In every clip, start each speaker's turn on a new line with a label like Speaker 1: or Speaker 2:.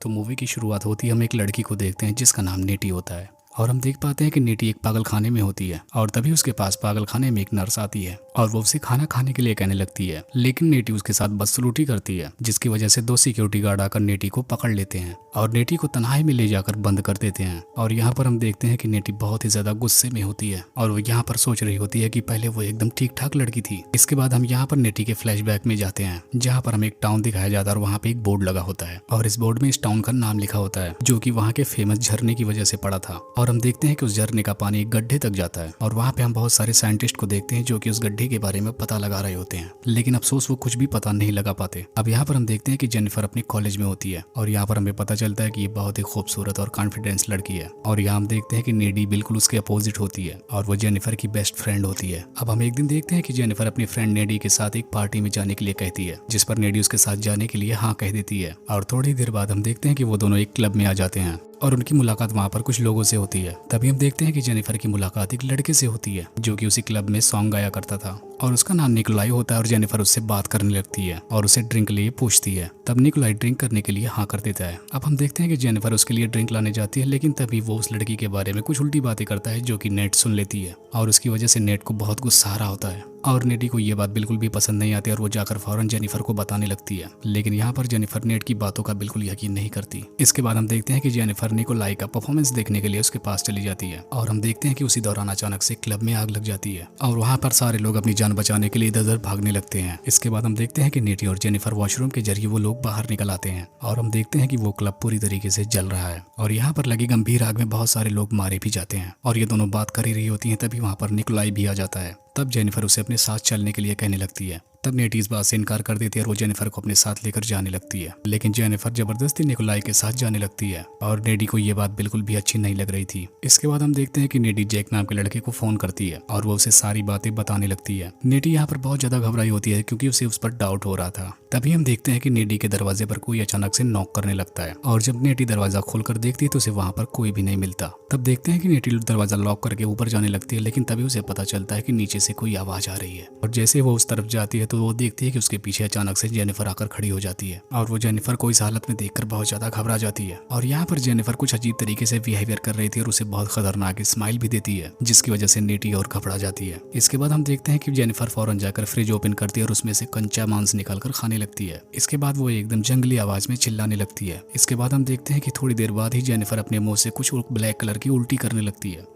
Speaker 1: तो मूवी की शुरुआत होती है, हम एक लड़की को देखते हैं जिसका नाम नेटी होता है। और हम देख पाते हैं कि नेटी एक पागल खाने में होती है और तभी उसके पास पागल खाने में एक नर्स आती है और वो उसे खाना खाने के लिए कहने लगती है, लेकिन नेटी उसके साथ बदसलूकी करती है, जिसकी वजह से 2 सिक्योरिटी गार्ड आकर नेटी को पकड़ लेते हैं और नेटी को तन्हाई में ले जाकर बंद कर देते हैं। और यहाँ पर हम देखते हैं कि नेटी बहुत ही ज्यादा गुस्से में होती है और वो यहाँ पर सोच रही होती है कि पहले वो एकदम ठीक ठाक लड़की थी। इसके बाद हम यहाँ पर नेटी के फ्लैशबैक में जाते हैं, जहाँ पर हमें एक टाउन दिखाया जाता है और वहाँ पे एक बोर्ड लगा होता है और इस बोर्ड में इस टाउन का नाम लिखा होता है, जो कि वहाँ के फेमस झरने की वजह से पड़ा था। और हम देखते हैं कि उस झरने का पानी एक गड्ढे तक जाता है और वहाँ पे हम बहुत सारे साइंटिस्ट को देखते हैं जो कि उस गड्ढे के बारे में पता लगा रहे होते हैं, लेकिन अफसोस वो कुछ भी पता नहीं लगा पाते। अब यहाँ पर हम देखते हैं कि जेनिफर अपनी कॉलेज में होती है और यहाँ पर हमें पता चलता है कि ये बहुत ही खूबसूरत और कॉन्फिडेंस लड़की है। और यहाँ हम देखते हैं कि नेडी बिल्कुल उसके अपोजिट होती है और वो जेनिफर की बेस्ट फ्रेंड होती है। अब हम एक दिन देखते हैं कि जेनिफर अपनी फ्रेंड नेडी के साथ एक पार्टी में जाने के लिए कहती है, जिस पर नेडी उसके साथ जाने के लिए हाँ कह देती है। और थोड़ी देर बाद हम देखते हैं कि वो दोनों एक क्लब में आ जाते हैं और उनकी मुलाकात वहाँ पर कुछ लोगों से होती है। तभी हम देखते हैं कि जेनिफर की मुलाकात एक लड़के से होती है जो कि उसी क्लब में सॉन्ग गाया करता था और उसका नाम निकोलाई होता है। और जेनिफर उससे बात करने लगती है और उसे ड्रिंक के लिए पूछती है। तब निकोलाई ड्रिंक करने के लिए हाँ कर देता है। अब हम देखते हैं कि जेनिफर उसके लिए ड्रिंक लाने जाती है, लेकिन तभी वो उस लड़की के बारे में कुछ उल्टी बातें करता है जो कि नेट सुन लेती है और उसकी वजह से नेट को बहुत गुस्सा आ रहा होता है और नेटी को ये बात बिल्कुल भी पसंद नहीं आती और वो जाकर फौरन जेनिफर को बताने लगती है। लेकिन यहाँ पर जेनिफर नेट की बातों का बिल्कुल यकीन नहीं करती। इसके बाद हम देखते हैं कि जेनिफर निकोलाई का परफॉर्मेंस देखने के लिए उसके पास चली जाती है और हम देखते हैं कि उसी दौरान अचानक से क्लब में आग लग जाती है और वहाँ पर सारे लोग अपनी जान बचाने के लिए इधर उधर भागने लगते हैं। इसके बाद हम देखते हैं कि नेटी और जेनिफर वॉशरूम के जरिए वो लोग बाहर निकल आते हैं और हम देखते हैं कि वो क्लब पूरी तरीके से जल रहा है और यहाँ पर लगी गंभीर आग में बहुत सारे लोग मारे भी जाते हैं और ये दोनों बात कर ही रही होती है। तभी वहाँ पर निकोलाई भी आ जाता है। तब जेनिफर उसे अपने साथ चलने के लिए कहने लगती है। तब नेटी इस बात से इनकार कर देती है और वो जेनिफर को अपने साथ लेकर जाने लगती है, लेकिन जेनिफर जबरदस्ती निकोलाई के साथ जाने लगती है और नेडी को ये बात बिल्कुल भी अच्छी नहीं लग रही थी। इसके बाद हम देखते हैं कि नेडी जैक नाम के लड़के को फोन करती है और वो उसे सारी बातें बताने लगती है। नेडी यहाँ पर बहुत ज्यादा घबराई होती है क्योंकि उसे उस पर डाउट हो रहा था। तभी हम देखते हैं कि नेडी के दरवाजे पर कोई अचानक से नॉक करने लगता है और जब नेटी दरवाजा खोलकर देखती है तो उसे वहाँ पर कोई भी नहीं मिलता। तब देखते हैं कि नेटी दरवाजा लॉक करके ऊपर जाने लगती है, लेकिन तभी उसे पता चलता है कि नीचे से कोई आवाज आ रही है और जैसे वो उस तरफ जाती है तो वो देखती है कि उसके पीछे अचानक से जेनिफर आकर खड़ी हो जाती है और वो जेनिफर को इस हालत में देखकर बहुत ज्यादा घबरा जाती है। और यहाँ पर जेनिफर कुछ अजीब तरीके से बिहेवियर कर रही थी और उसे बहुत खतरनाक स्माइल भी देती है, जिसकी वजह से नेटी और घबरा जाती है। इसके बाद हम देखते हैं कि जेनिफर फौरन जाकर फ्रिज ओपन करती है और उसमें से कच्चा मांस निकालकर खाने लगती है। इसके बाद वो एकदम जंगली आवाज में चिल्लाने लगती है। इसके बाद हम देखते हैं कि थोड़ी देर बाद ही जेनिफर अपने मुंह से कुछ ब्लैक कलर की उल्टी करने लगती है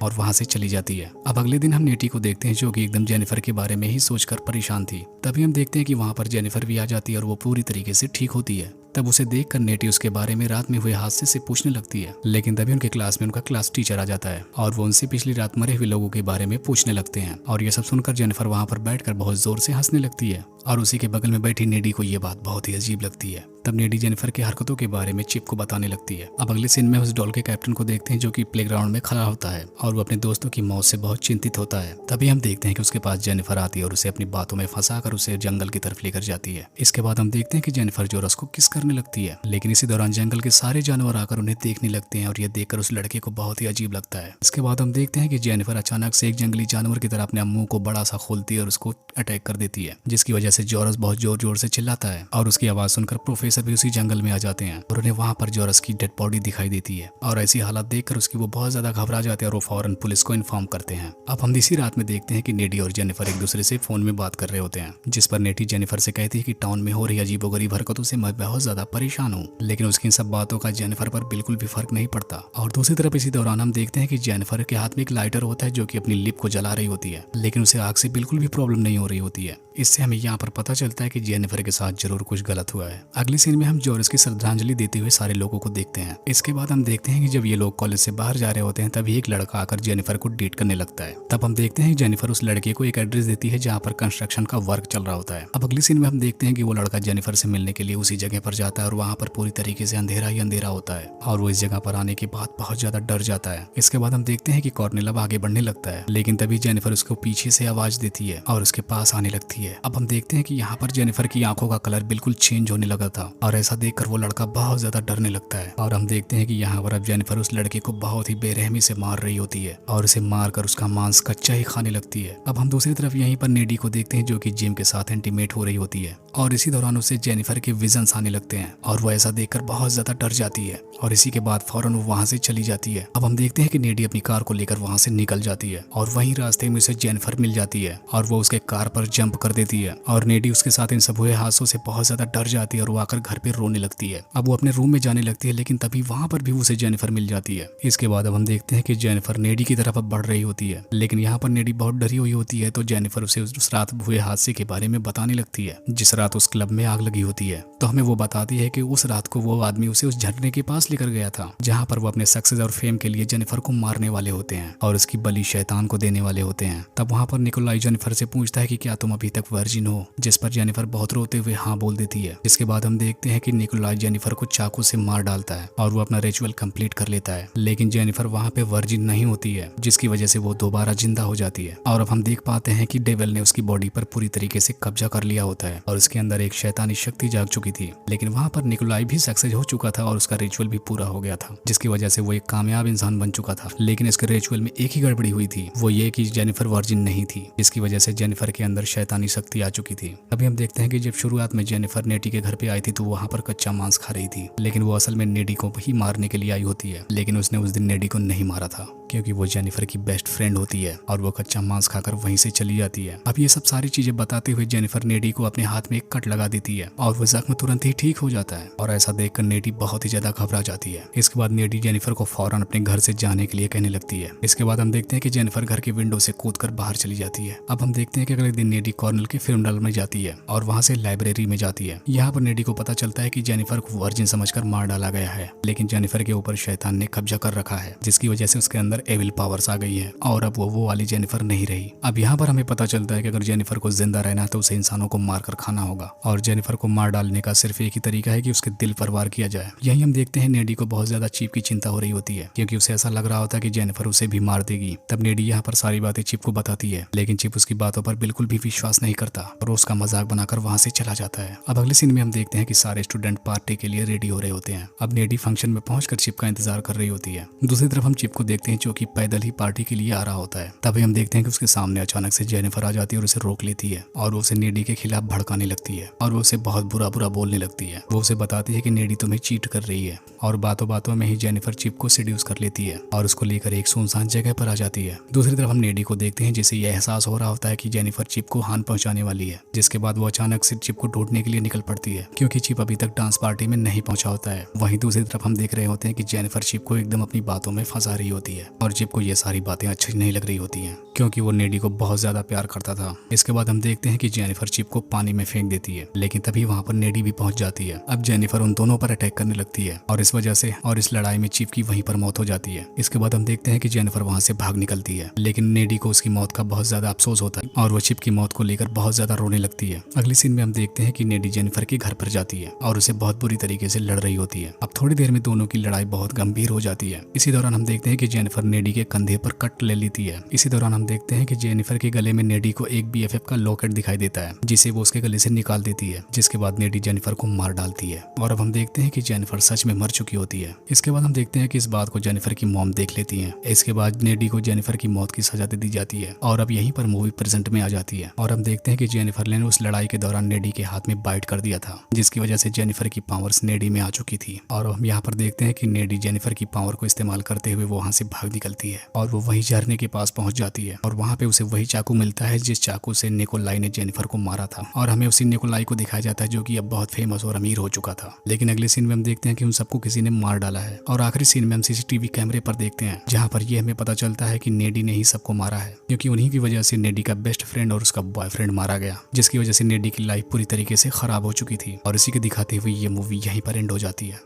Speaker 1: और वहां से चली जाती है। अब अगले दिन हम नेटी को देखते हैं जो कि एकदम जेनिफर के बारे में ही सोचकर परेशान थी। तभी हम देखते हैं कि वहां पर जेनिफर भी आ जाती है और वो पूरी तरीके से ठीक होती है। तब उसे देखकर नेटी उसके बारे में रात में हुए हादसे से पूछने लगती है, लेकिन तभी उनके क्लास में उनका क्लास टीचर आ जाता है और वो उनसे पिछली रात मरे हुए लोगों के बारे में पूछने लगते हैं। और ये सब सुनकर जेनिफर वहां पर बैठकर बहुत जोर से हंसने लगती है और उसी के बगल में बैठी नेडी को ये बात बहुत ही अजीब लगती है। तब नेडी जेनिफर की हरकतों के बारे में चिप को बताने लगती है। अब अगले सीन में उस डॉल के कैप्टन को देखते हैं जो कि प्लेग्राउंड में खड़ा होता है और वो अपने दोस्तों की मौत से बहुत चिंतित होता है। तभी हम देखते हैं कि उसके पास जेनिफर आती है और उसे अपनी बातों में फंसाकर उसे जंगल की तरफ लेकर जाती है। इसके बाद हम देखते हैं कि जेनिफर जोरस को किस करने लगती है, लेकिन इसी दौरान जंगल के सारे जानवर आकर उन्हें देखने लगते हैं और ये देखकर उस लड़के को बहुत ही अजीब लगता है। इसके बाद हम देखते हैं कि जेनिफर अचानक से एक जंगली जानवर की तरह अपने मुंह को बड़ा सा खोलती है और उसको अटैक कर देती है, जिसकी वजह से जोरस बहुत जोर जोर से चिल्लाता है और उसकी आवाज सुनकर प्रोफेसर भी उसी जंगल में आ जाते हैं और उन्हें वहां पर जोरस की डेड बॉडी दिखाई देती है और ऐसी हालत देखकर उसकी वो बहुत ज्यादा घबरा जाते हैं और वो फौरन पुलिस को इन्फॉर्म करते हैं। अब हम इसी रात में देखते हैं कि नेडी और जेनिफर एक दूसरे से फोन में बात कर रहे होते हैं, जिस पर नेटी जेनिफर से कहती है कि टाउन में हो रही अजीबोगरीब हरकतों से मैं बहुत ज्यादा परेशान हूँ, लेकिन उसकी इन सब बातों का जेनिफर पर बिल्कुल भी फर्क नहीं पड़ता। और दूसरी तरफ इसी दौरान हम देखते हैं कि जेनिफर के हाथ में एक लाइटर होता है जो कि अपनी लिप को जला रही होती है, लेकिन उसे आग से बिल्कुल भी प्रॉब्लम नहीं हो रही होती है। इससे हमें यहाँ पर पता चलता है कि जेनिफर के साथ जरूर कुछ गलत हुआ है। अगली सीन में हम जोरस की श्रद्धांजलि देते हुए सारे लोगों को देखते हैं। इसके बाद हम देखते हैं कि जब ये लोग कॉलेज से बाहर जा रहे होते हैं तभी एक लड़का आकर जेनिफर को डेट करने लगता है। तब हम देखते हैं कि जेनिफर उस लड़के को एक एड्रेस देती है जहाँ पर कंस्ट्रक्शन का वर्क चल रहा होता है। अब अगली सीन में हम देखते हैं कि वो लड़का जेनिफर से मिलने के लिए उसी जगह पर जाता है और वहाँ पर पूरी तरीके से अंधेरा ही अंधेरा होता है और वो इस जगह पर आने के बाद बहुत ज्यादा डर जाता है। इसके बाद हम देखते हैं कि कॉर्नेल अब आगे बढ़ने लगता है, लेकिन तभी जेनिफर उसको पीछे से आवाज देती है और उसके पास आने लगती है। अब हम देखते हैं कि यहाँ पर जेनिफर की आंखों का कलर बिल्कुल चेंज होने लगा था और ऐसा देखकर वो लड़का बहुत ज्यादा डरने लगता है। और हम देखते हैं कि यहाँ पर अब जेनिफर उस लड़के को बहुत ही बेरहमी से मार रही होती है और उसे मारकर उसका मांस कच्चा ही खाने लगती है। अब हम दूसरी तरफ यहीं पर नेडी को देखते हैं जो कि जिम के साथ इंटीमेट हो रही होती है और इसी दौरान उसे जेनिफर के विजन्स आने लगते हैं और वो ऐसा देखकर बहुत ज्यादा डर जाती है और इसी के बाद फौरन वो वहां से चली जाती है। अब हम देखते हैं कि नेडी अपनी कार को लेकर वहां से निकल जाती है और वहीं रास्ते में उसे जेनिफर मिल जाती है और वो उसके कार पर जंप कर देती है और नेडी उसके साथ इन सब हुए हादसों से बहुत ज्यादा डर जाती है और वो आकर घर पे रोने लगती है। अब वो अपने रूम में जाने लगती है लेकिन तभी वहां पर भी उसे जेनिफर मिल जाती है। इसके बाद अब हम देखते हैं कि जेनिफर नेडी की तरफ अब बढ़ रही होती है लेकिन यहाँ पर नेडी बहुत डरी हुई होती है तो जेनिफर उसे उस रात हुए हादसे के बारे में बताने लगती है जिस रात उस क्लब में आग लगी होती है। तो हमें वो बताती है कि उस रात को वो आदमी उसे उस झरने के पास लेकर गया था जहाँ पर वो अपने सक्सेस और फेम के लिए जेनिफर को मारने वाले होते हैं और उसकी बलि शैतान को देने वाले होते हैं। तब वहाँ पर निकोलाई जेनिफर से पूछता है कि क्या तुम अभी तक वर्जिन हो, जिस पर जेनिफर बहुत रोते हुए हाँ बोल देती है। इसके बाद हम देखते हैं कि निकोलाई जेनिफर को चाकू से मार डालता है और वो अपना रिचुअल कंप्लीट कर लेता है लेकिन जेनिफर वहाँ पे वर्जिन नहीं होती है जिसकी वजह से वो दोबारा जिंदा हो जाती है। और अब हम देख पाते हैं कि डेविल ने उसकी बॉडी पर पूरी तरीके से कब्जा कर लिया होता है और उसके अंदर एक शैतानी शक्ति जाग चुकी थी। लेकिन वहाँ पर निकोलाई भी सक्सेस हो चुका था और उसका रिचुअल भी पूरा हो गया था जिसकी वजह से वो एक कामयाब इंसान बन चुका था। लेकिन इसके रिचुअल में एक ही गड़बड़ी हुई थी, वो ये कि जेनिफर वर्जिन नहीं थी जिसकी वजह से जेनिफर के अंदर शैतानी शक्ति आ चुकी थी। अभी हम देखते हैं कि जब शुरुआत में जेनिफर नेडी के घर पे आई थी तो वहाँ पर कच्चा मांस खा रही थी लेकिन वो असल में नेडी को ही मारने के लिए आई होती है। लेकिन उसने उस दिन नेडी को नहीं मारा था क्योंकि वो जेनिफर की बेस्ट फ्रेंड होती है और वो कच्चा मांस खाकर वहीं से चली जाती है। अब ये सब सारी चीजें बताते हुए जेनिफर नेडी को अपने हाथ में एक कट लगा देती है और वो जख्म तुरंत ही ठीक हो जाता है और ऐसा देखकर नेडी बहुत ही ज्यादा घबरा जाती है। इसके बाद नेडी जेनिफर को फौरन अपने घर से जाने के लिए कहने लगती है। इसके बाद हम देखते हैं कि जेनिफर घर के विंडो से कूदकर बाहर चली जाती है। अब हम देखते हैं कि अगले दिन नेडी कॉर्नल के फ्यूनरल में जाती है और वहाँ से लाइब्रेरी में जाती है। यहाँ पर नेडी को पता चलता है कि जेनिफर को वर्जिन समझकर मार डाला गया है लेकिन जेनिफर के ऊपर शैतान ने कब्जा कर रखा है जिसकी वजह से उसके अंदर एविल पावर्स आ गई है और अब वो वाली जेनिफर नहीं रही। अब यहाँ पर हमें पता चलता है कि अगर जेनिफर को जिंदा रहना है तो उसे इंसानों को मारकर खाना होगा और जेनिफर को मार डालने का सिर्फ एक ही तरीका है कि उसके दिल पर वार किया जाए। यही हम देखते हैं नेडी को बहुत ज्यादा चिप की चिंता हो रही होती है क्योंकि उसे ऐसा लग रहा होता है कि जेनिफर उसे भी मार देगी। तब नेडी यहाँ पर सारी बातें चिप को बताती है लेकिन चिप उसकी बातों पर बिल्कुल भी विश्वास नहीं करता और उसका मजाक बनाकर वहाँ से चला जाता है। अब अगले सीन में हम देखते हैं कि सारे स्टूडेंट पार्टी के लिए रेडी हो रहे होते हैं। अब नेडी फंक्शन में पहुंचकर चिप का इंतजार कर रही होती है। दूसरी तरफ हम चिप को देखते हैं जो कि पैदल ही पार्टी के लिए आ रहा होता है। तभी हम देखते हैं कि उसके सामने अचानक से जेनिफर आ जाती है और उसे रोक लेती है और उसे नेडी के खिलाफ भड़काने लगती है और वो उसे बहुत बुरा बुरा बोलने लगती है। वो उसे बताती है कि नेडी तुम्हें चीट कर रही है और बातों बातों में ही जेनिफर चिप को सिड्यूस कर लेती है और उसको लेकर एक सुनसान जगह पर आ जाती है। दूसरी तरफ हम नेडी को देखते हैं जिसे यह एहसास हो रहा होता है कि जेनिफर चिप को हानि पहुंचाने वाली है जिसके बाद वो अचानक से चिप को ढूंढने के लिए निकल पड़ती है क्योंकि चिप अभी तक डांस पार्टी में नहीं पहुंचा होता है। वहीं दूसरी तरफ हम देख रहे होते हैं कि जेनिफर चिप को एकदम अपनी बातों में फंसा रही होती है और चिप को ये सारी बातें अच्छी नहीं लग रही होती हैं क्योंकि वो नेडी को बहुत ज्यादा प्यार करता था। इसके बाद हम देखते हैं कि जेनिफर चिप को पानी में फेंक देती है लेकिन तभी वहां पर नेडी भी पहुंच जाती है। अब जेनिफर उन दोनों पर अटैक करने लगती है और इस वजह से और इस लड़ाई में चिप की वहीं पर मौत हो जाती है। इसके बाद हम देखते हैं कि जेनिफर वहां से भाग निकलती है लेकिन नेडी को उसकी मौत का बहुत ज्यादा अफसोस होता है और वो चिप की मौत को लेकर बहुत ज्यादा रोने लगती है। अगली सीन में हम देखते हैं कि नेडी जेनिफर के घर पर जाती है और उसे बहुत बुरी तरीके से लड़ रही होती है। अब थोड़ी देर में दोनों की लड़ाई बहुत गंभीर हो जाती है। इसी दौरान हम देखते हैं कि जेनिफर नेडी के कंधे पर कट ले लेती है। इसी दौरान हम देखते हैं कि जेनिफर के गले में नेडी को एक BFF का लॉकेट दिखाई देता है जिसे वो उसके गले से निकाल देती है जिसके बाद नेडी जेनिफर को मार डालती है और अब हम देखते हैं कि जेनिफर सच में मर चुकी होती है। इसके बाद हम देखते हैं कि इस बात को जेनिफर की मॉम देख लेती है। इसके बाद नेडी को जेनिफर की मौत की सजा दे दी जाती है और अब यहीं पर मूवी प्रेजेंट में आ जाती है और हम देखते हैं कि जेनिफर ने उस लड़ाई के दौरान नेडी के हाथ में बाइट कर दिया था जिसकी वजह से जेनिफर की पावर्स नेडी में आ चुकी थी और हम यहाँ पर देखते हैं कि नेडी जेनिफर की पावर को इस्तेमाल करते हुए वहां से भाग निकलती है और वो वही झरने के पास पहुंच जाती है और वहां पे उसे वही चाकू मिलता है जिस चाकू से निकोलाई ने जेनिफर को मारा था और हमें उसी निकोलाई को दिखाया जाता है जो कि अब बहुत फेमस और अमीर हो चुका था। लेकिन अगले सीन में हम देखते हैं कि उन सबको किसी ने मार डाला है और आखिरी सीन में हम CCTV कैमरे पर देखते हैं जहाँ पर यह हमें पता चलता है कि नेडी ने ही सबको मारा है क्योंकि उन्हीं की वजह से नेडी का बेस्ट फ्रेंड और उसका बॉयफ्रेंड मारा गया जिसकी वजह से नेडी की लाइफ पूरी तरीके से खराब हो चुकी थी और इसी को दिखाते हुए ये मूवी यहीं पर एंड हो जाती है।